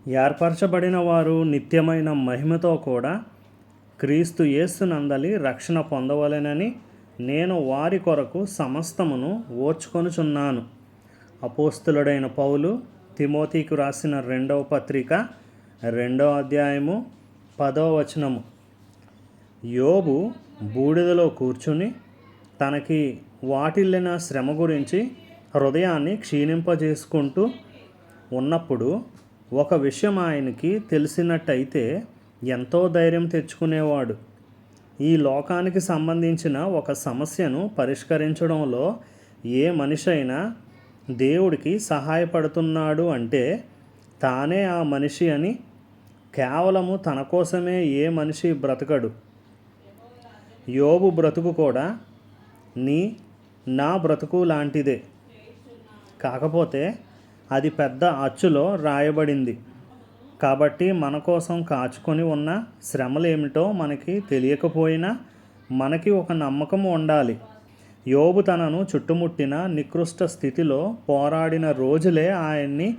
ఏర్పరచబడిన వారు నిత్యమైన మహిమతో కూడా క్రీస్తు యేసునందలి రక్షణ పొందవలెనని నేను వారి కొరకు సమస్తమును ఓర్చుకొనుచున్నాను. అపోస్తులుడైన పౌలు తిమోతికి రాసిన 2వ పత్రిక 2వ అధ్యాయము 10వ వచనము. యోబు బూడిదలో కూర్చుని తనకి వాటిల్లిన శ్రమ గురించి హృదయాన్ని క్షీణింపజేసుకుంటూ ఉన్నప్పుడు ఒక విషయం ఆయనకి తెలిసినట్టయితే ఎంతో ధైర్యం తెచ్చుకునేవాడు. ఈ లోకానికి సంబంధించిన ఒక సమస్యను పరిష్కరించడంలో ఏ మనిషి అయినా దేవుడికి సహాయపడుతున్నాడు అంటే తానే ఆ మనిషి అని. కేవలము తన కోసమే ఏ మనిషి బ్రతకడు. యోబు బ్రతుకు కూడా నా బ్రతుకు లాంటిదే. కాకపోతే అది పెద్ద అచ్చులో రాయబడింది కాబట్టి మన కోసం కాచుకొని ఉన్న శ్రమలేమిటో మనకి తెలియకపోయినా మనకి ఒక నమ్మకం ఉండాలి. యోబు తనను చుట్టుముట్టిన నికృష్ట స్థితిలో పోరాడిన రోజులే ఆయన్ని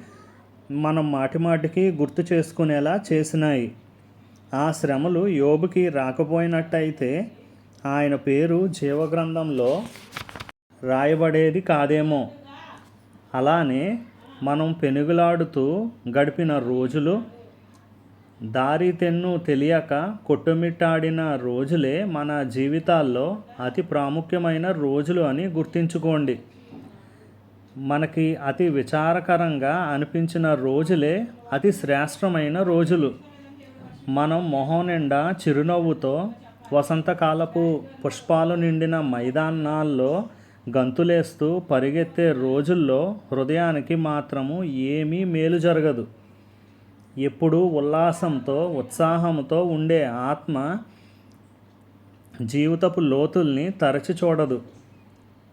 మనం మాటిమాటికి గుర్తు చేసుకునేలా చేసినాయి. ఆ శ్రమలు యోబుకి రాకపోయినట్టయితే ఆయన పేరు జీవగ్రంథంలో రాయబడేది కాదేమో. అలానే మనం పెనుగులాడుతూ గడిపిన రోజులు, దారి తెన్ను తెలియక కొట్టుమిట్టాడిన రోజులే మన జీవితాల్లో అతి ప్రాముఖ్యమైన రోజులు అని గుర్తుంచుకోండి. మనకి అతి విచారకరంగా అనిపించిన రోజులే అతి శ్రేష్టమైన రోజులు. మనం మొహం నిండా చిరునవ్వుతో వసంతకాలపు పుష్పాలు నిండిన మైదానాల్లో గంతులేస్తూ పరిగెత్తే రోజుల్లో హృదయానికి మాత్రము ఏమీ మేలు జరగదు. ఎప్పుడూ ఉల్లాసంతో ఉత్సాహంతో ఉండే ఆత్మ జీవితపు లోతుల్ని తరచి చూడదు.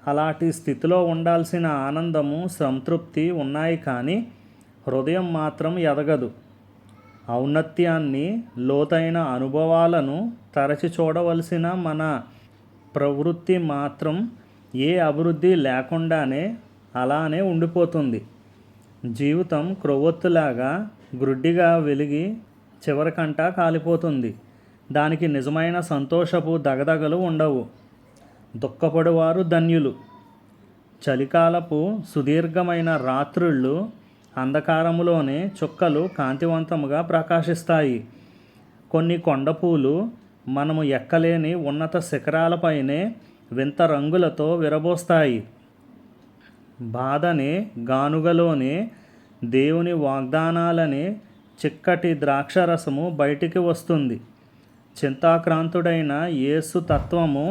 అలాంటి స్థితిలో ఉండాల్సిన ఆనందము, సంతృప్తి ఉన్నాయి కానీ హృదయం మాత్రం ఎదగదు. ఔన్నత్యాన్ని, లోతైన అనుభవాలను తరచి చూడవలసిన మన ప్రవృత్తి మాత్రం ఏ అభివృద్ధి లేకుండానే అలానే ఉండిపోతుంది. జీవితం క్రొవ్వొత్తులాగా గ్రుడ్డిగా వెలిగి చివరికంటా కాలిపోతుంది. దానికి నిజమైన సంతోషపు దగదగలు ఉండవు. దుఃఖపడువారు ధన్యులు. చలికాలపు సుదీర్ఘమైన రాత్రుళ్ళు అంధకారములోనే చుక్కలు కాంతివంతముగా ప్రకాశిస్తాయి. కొన్ని కొండపూలు మనము ఎక్కలేని ఉన్నత శిఖరాలపైనే వింత రంగులతో విరబోస్తాయి. బాధనే గానుగలోనే దేవుని వాగ్దానాలనే చిక్కటి ద్రాక్షరసము బయటికి వస్తుంది. చింతాక్రాంతుడైన యేసు తత్వము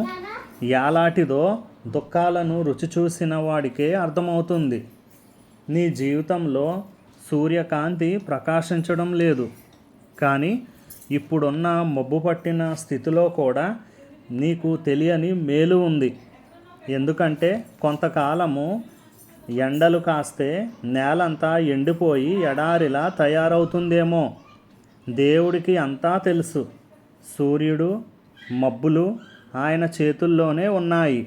ఎలాంటిదో దుఃఖాలను రుచి చూసిన వాడికే అర్థమవుతుంది. నీ జీవితంలో సూర్యకాంతి ప్రకాశించడం లేదు, కానీ ఇప్పుడున్న మబ్బు పట్టిన స్థితిలో కూడా నీకు తెలియని మేలు ఉంది. ఎందుకంటే కొంతకాలము ఎండలు కాస్తే నేలంతా ఎండిపోయి ఎడారిలా తయారవుతుందేమో. దేవుడికి అంతా తెలుసు. సూర్యుడు, మబ్బులు ఆయన చేతుల్లోనే ఉన్నాయి.